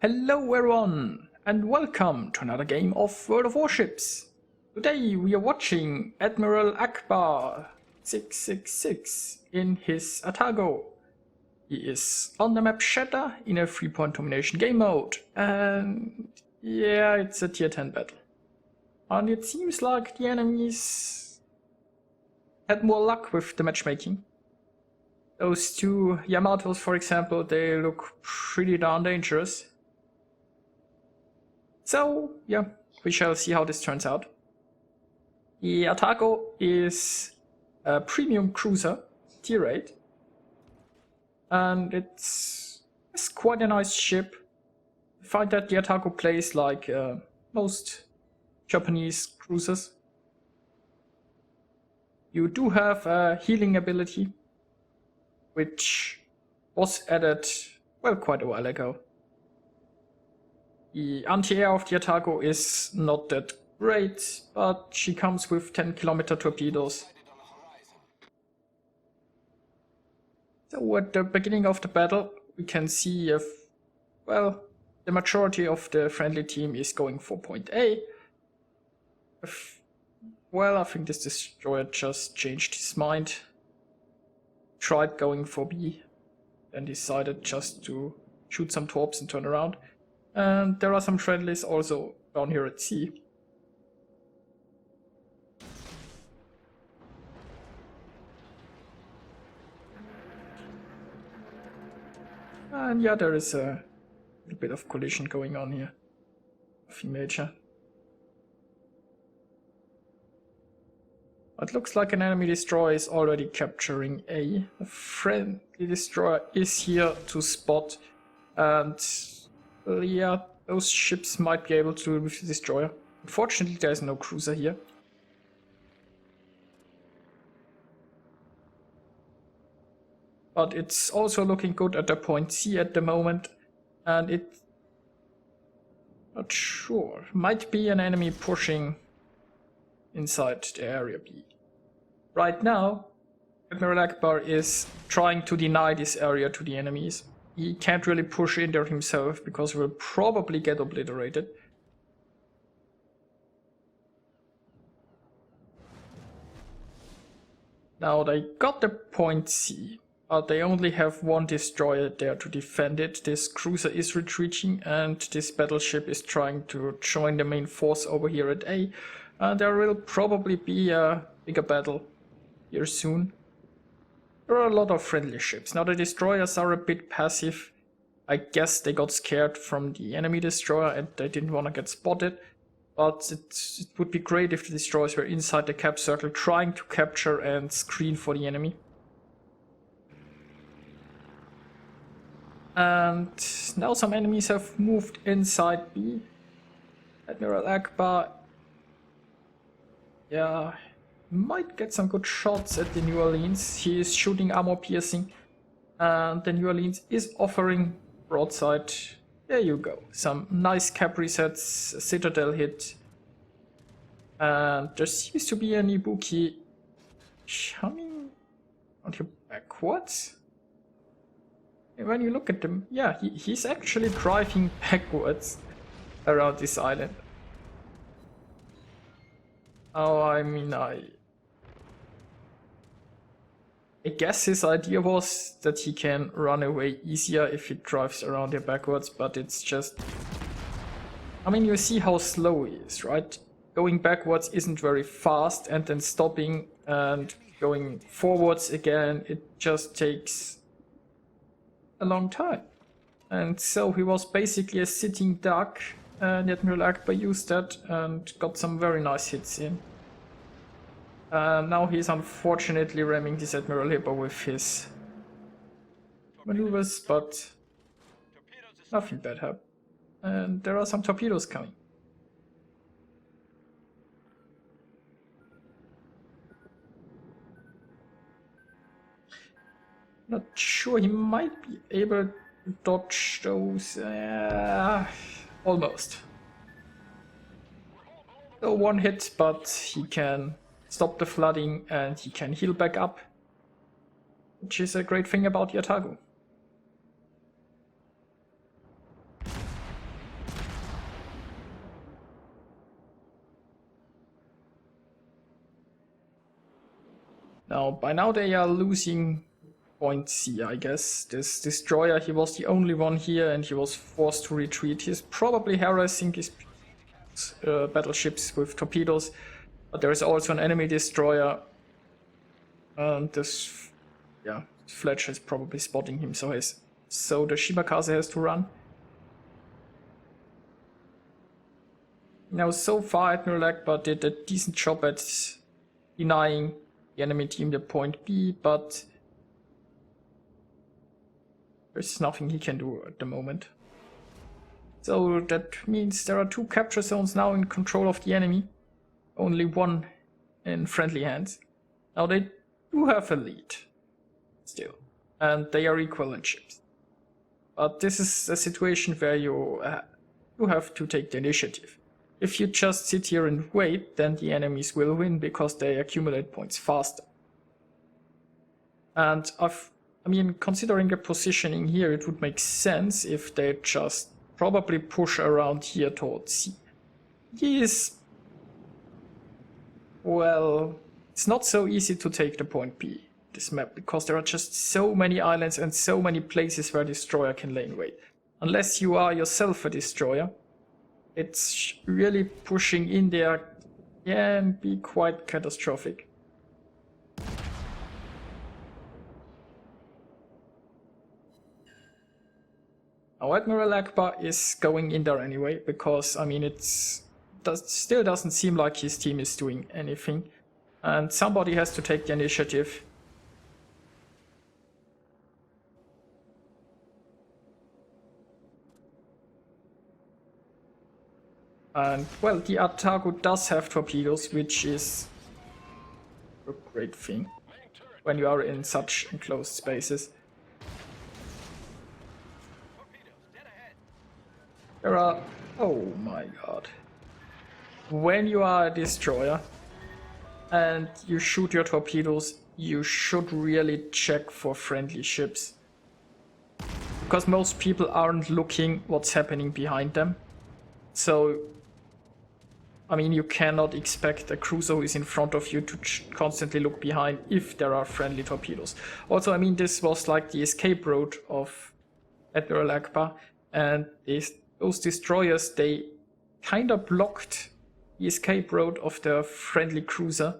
Hello everyone, and welcome to another game of World of Warships. Today we are watching Admiral Akbar 666 in his Atago. He is on the map Shatter in a 3-point domination game mode, and yeah, it's a tier 10 battle. And it seems like the enemies had more luck with the matchmaking. Those two Yamatos, for example, they look pretty darn dangerous. So, yeah, we shall see how this turns out. The Atago is a premium cruiser, tier 8. And it's quite a nice ship. I find that the Atago plays like most Japanese cruisers. You do have a healing ability, which was added, well, quite a while ago. The anti-air of the Atago is not that great, but she comes with 10-kilometer torpedoes. So at the beginning of the battle, we can see if, well, the majority of the friendly team is going for point A. Well, I think this destroyer just changed his mind. Tried going for B, then decided just to shoot some torps and turn around. And there are some friendlies also down here at sea. And yeah, there is a little bit of collision going on here. Nothing major. It looks like an enemy destroyer is already capturing A. A friendly destroyer is here to spot, and yeah, those ships might be able to deal with the destroyer. Unfortunately, there is no cruiser here. But it's also looking good at the point C at the moment, and it, not sure, might be an enemy pushing inside the area B. Right now, Admiral Akbar is trying to deny this area to the enemies. He can't really push in there himself because he will probably get obliterated. Now they got the point C, but they only have one destroyer there to defend it. This cruiser is retreating and this battleship is trying to join the main force over here at A. There will probably be a bigger battle here soon. There are a lot of friendly ships. Now the destroyers are a bit passive. I guess they got scared from the enemy destroyer and they didn't want to get spotted. But it would be great if the destroyers were inside the cap circle trying to capture and screen for the enemy. And now some enemies have moved inside B. Admiral Akbar, yeah, might get some good shots at the New Orleans. He is shooting armor piercing, and the New Orleans is offering broadside. There you go, some nice cap resets, a citadel hit, and there seems to be an Ibuki coming on here backwards. And when you look at them, yeah, he's actually driving backwards around this island. Oh, I mean, I guess his idea was that he can run away easier if he drives around here backwards, but it's just... I mean, you see how slow he is, right? Going backwards isn't very fast, and then stopping and going forwards again, it just takes a long time. And so he was basically a sitting duck, and Admiral Akbar used that and got some very nice hits in. Now he's unfortunately ramming this Admiral Hippo with his maneuvers, but nothing bad happened. And there are some torpedoes coming. Not sure, he might be able to dodge those. Almost. So one hit, but he can stop the flooding and he can heal back up, which is a great thing about the Atago. Now, by now they are losing point C, I guess. This destroyer, he was the only one here and he was forced to retreat. He's probably harassing his battleships with torpedoes, but there is also an enemy destroyer. And this, yeah, Fletcher is probably spotting him, so the Shimakaze has to run. Now, so far Admiral Akbar did a decent job at denying the enemy team the point B, but there's nothing he can do at the moment. So that means there are 2 capture zones now in control of the enemy, only 1 in friendly hands. Now they do have a lead still, and they are equal in ships. But this is a situation where you have to take the initiative. If you just sit here and wait, then the enemies will win because they accumulate points faster. And I mean, considering the positioning here, it would make sense if they just probably push around here towards C. Yes. Well, it's not so easy to take the point B, this map, because there are just so many islands and so many places where a destroyer can lay in wait. Unless you are yourself a destroyer, it's really pushing in there can be quite catastrophic. Now Admiral Akbar is going in there anyway, because I mean still doesn't seem like his team is doing anything. And somebody has to take the initiative. And, well, the Atago does have torpedoes, which is a great thing when you are in such enclosed spaces. There are... oh my god. When you are a destroyer and you shoot your torpedoes, you should really check for friendly ships. Because most people aren't looking what's happening behind them. So, I mean, you cannot expect a cruiser who is in front of you to constantly look behind if there are friendly torpedoes. Also, I mean, this was like the escape route of Admiral Akbar, and those destroyers, they kind of blocked the escape route of the friendly cruiser.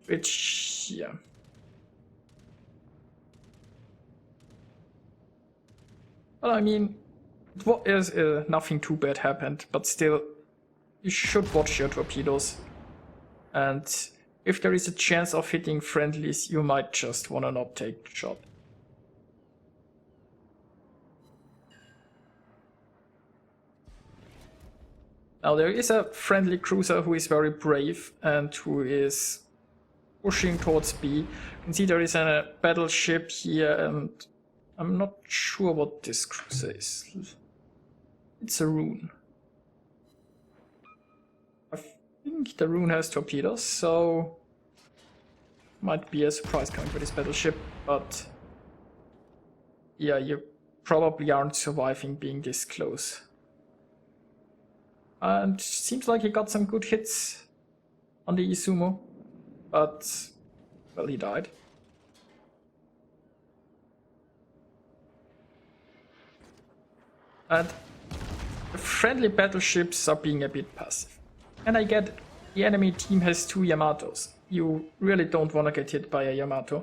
Which, yeah. Well, I mean, nothing too bad happened, but still, you should watch your torpedoes. And if there is a chance of hitting friendlies, you might just wanna not take the shot. Now there is a friendly cruiser who is very brave and who is pushing towards B. You can see there is a battleship here, and I'm not sure what this cruiser is. It's a Rune. I think the Rune has torpedoes, so might be a surprise coming for this battleship, but yeah, you probably aren't surviving being this close. And seems like he got some good hits on the Izumo, but, well, he died. And the friendly battleships are being a bit passive. And I get it. The enemy team has 2 Yamatos. You really don't want to get hit by a Yamato.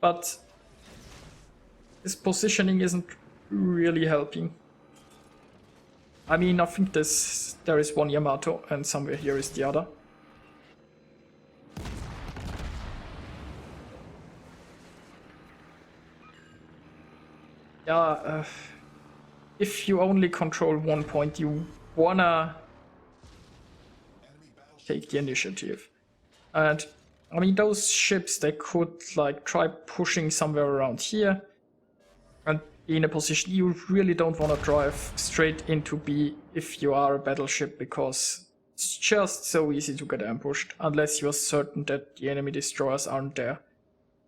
But this positioning isn't really helping. I mean, I think there is 1 Yamato and somewhere here is the other. Yeah, if you only control 1 point, you wanna take the initiative. And I mean, those ships, they could like try pushing somewhere around here and be in a position. You really don't want to drive straight into B if you are a battleship, because it's just so easy to get ambushed unless you're certain that the enemy destroyers aren't there.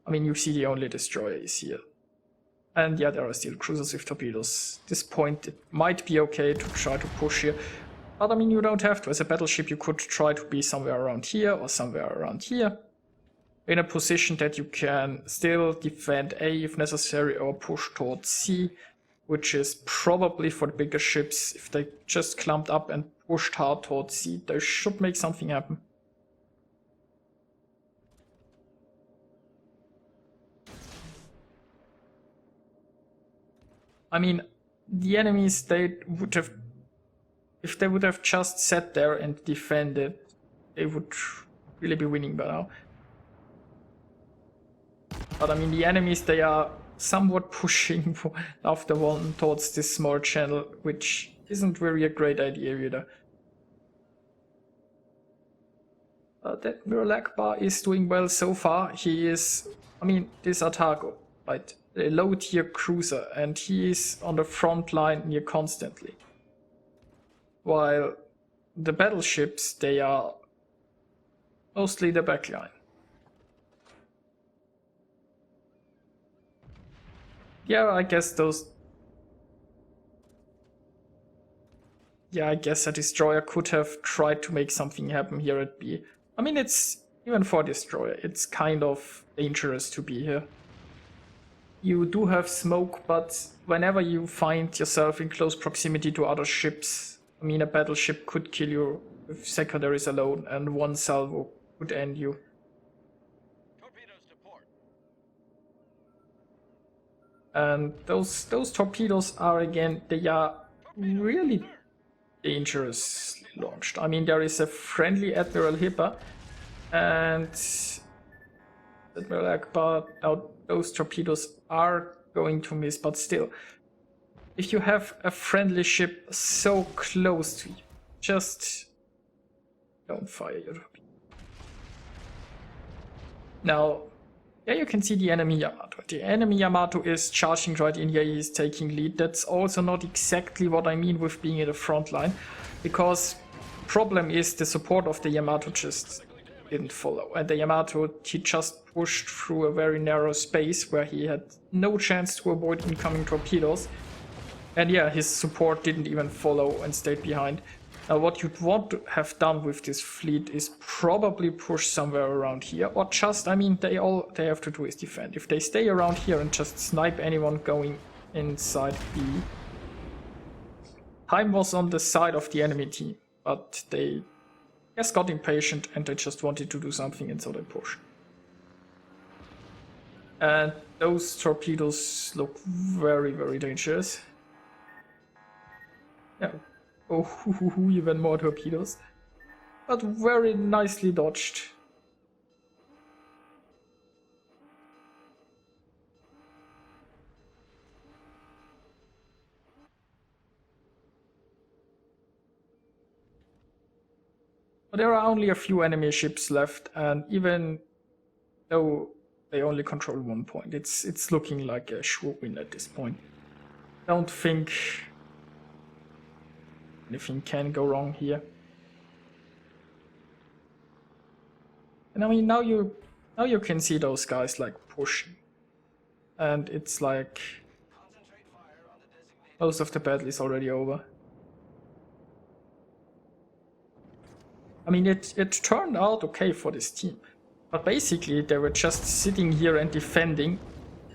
I mean, you see the only destroyer is here. And yeah, there are still cruisers with torpedoes. At this point, it might be okay to try to push here. But I mean, you don't have to. As a battleship, you could try to be somewhere around here or somewhere around here. in a position that you can still defend A if necessary or push towards C, which is probably for the bigger ships. If they just clumped up and pushed hard towards C, they should make something happen. I mean, the enemies, they would have, if they would have just sat there and defended, they would really be winning by now. But I mean, the enemies, they are somewhat pushing after one towards this small channel, which isn't really a great idea either. That Admiral Akbar is doing well so far. He is, I mean, this Atago, right? A low tier cruiser, and he is on the front line near constantly. While the battleships, they are mostly the back line. Yeah, I guess those... Yeah, I guess a destroyer could have tried to make something happen here at B. I mean, it's, even for a destroyer, it's kind of dangerous to be here. You do have smoke, but whenever you find yourself in close proximity to other ships, I mean, a battleship could kill you with secondaries alone, and one salvo could end you. And those torpedoes are, again, they are really dangerously launched. I mean, there is a friendly Admiral Hipper, and Admiral Akbar, now those torpedoes are going to miss, but still, if you have a friendly ship so close to you, just don't fire your torpedo. Now, yeah, you can see the enemy Yamato. The enemy Yamato is charging right in here, he is taking lead. That's also not exactly what I mean with being in the front line, because problem is the support of the Yamato just didn't follow. And the Yamato, he just pushed through a very narrow space where he had no chance to avoid incoming torpedoes. And yeah, his support didn't even follow and stayed behind. Now what you'd want to have done with this fleet is probably push somewhere around here, or just, I mean, they have to do is defend. If they stay around here and just snipe anyone going inside B. Time was on the side of the enemy team, but they just got impatient and they just wanted to do something, and so they pushed. And those torpedoes look very, very dangerous. Yeah. Oh, even more torpedoes. But very nicely dodged. But there are only a few enemy ships left, and even though they only control 1 point, it's looking like a sure win at this point. Don't think anything can go wrong here. And I mean, now you can see those guys like pushing, and it's like most of the battle is already over. I mean, it turned out okay for this team, but basically they were just sitting here and defending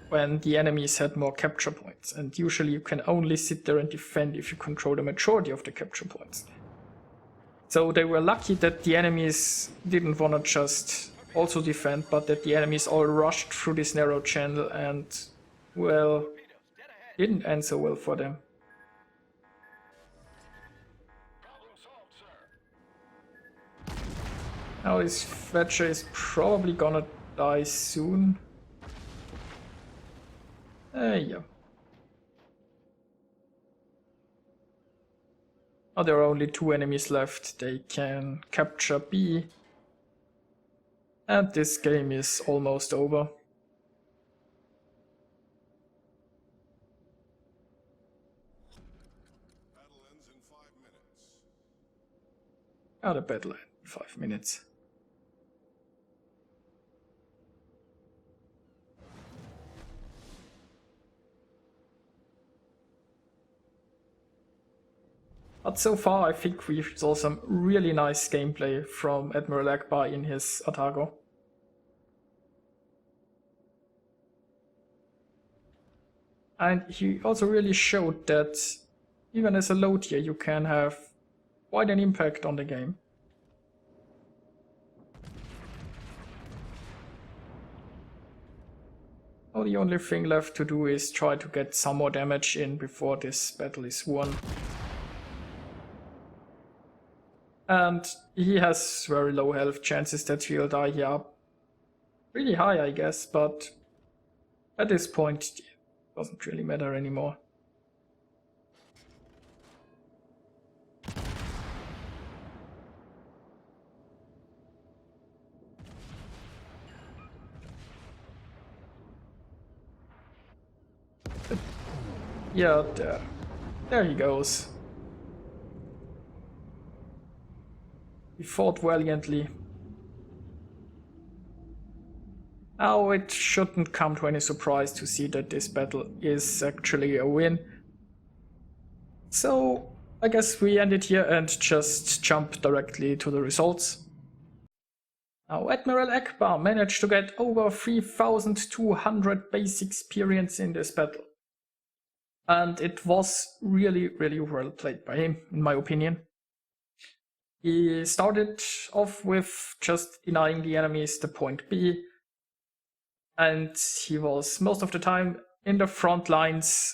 when the enemies had more capture points, and usually you can only sit there and defend if you control the majority of the capture points. So they were lucky that the enemies didn't want to just also defend, but that the enemies all rushed through this narrow channel and, well, didn't end so well for them. Now this Thatcher is probably gonna die soon. Yeah. Oh, there are only 2 enemies left. They can capture B. And this game is almost over. Battle ends in 5 minutes. Ah, the battle ends in 5 minutes. But so far I think we saw some really nice gameplay from Admiral Akbar in his Atago. And he also really showed that even as a low tier you can have quite an impact on the game. Now the only thing left to do is try to get some more damage in before this battle is won. And he has very low health, chances that he'll die here are pretty high, I guess, but at this point it doesn't really matter anymore. Yeah, there he goes. He fought valiantly. Now it shouldn't come to any surprise to see that this battle is actually a win. So I guess we end it here and just jump directly to the results. Now Admiral Akbar managed to get over 3,200 base experience in this battle. And it was really well played by him, in my opinion. He started off with just denying the enemies the point B, and he was most of the time in the front lines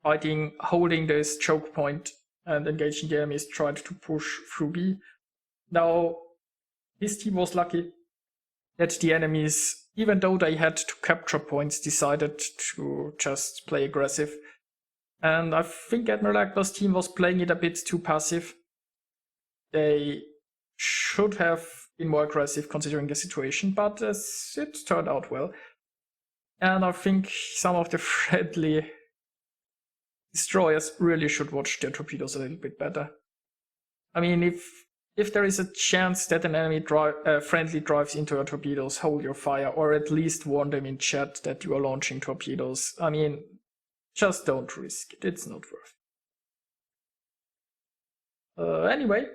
fighting, holding this choke point and engaging the enemies tried to push through B. Now his team was lucky that the enemies, even though they had to capture points, decided to just play aggressive. And I think Admiral Akbar's team was playing it a bit too passive. They should have been more aggressive considering the situation, but it turned out well. And I think some of the friendly destroyers really should watch their torpedoes a little bit better. I mean, if there is a chance that an enemy friendly drives into your torpedoes, hold your fire, or at least warn them in chat that you are launching torpedoes. I mean, just don't risk it, it's not worth it. Anyway,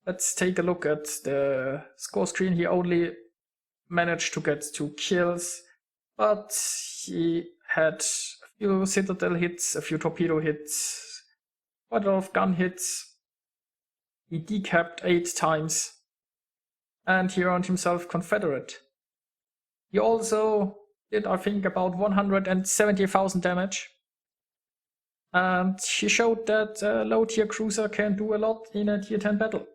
let's take a look at the score screen. He only managed to get 2 kills, but he had a few citadel hits, a few torpedo hits, quite a lot of gun hits. He decapped 8 times, and he earned himself Confederate. He also did, I think, about 170,000 damage. And he showed that a low tier cruiser can do a lot in a tier 10 battle.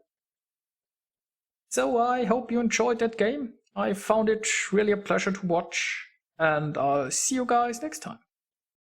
So I hope you enjoyed that game. I found it really a pleasure to watch, and I'll see you guys next time.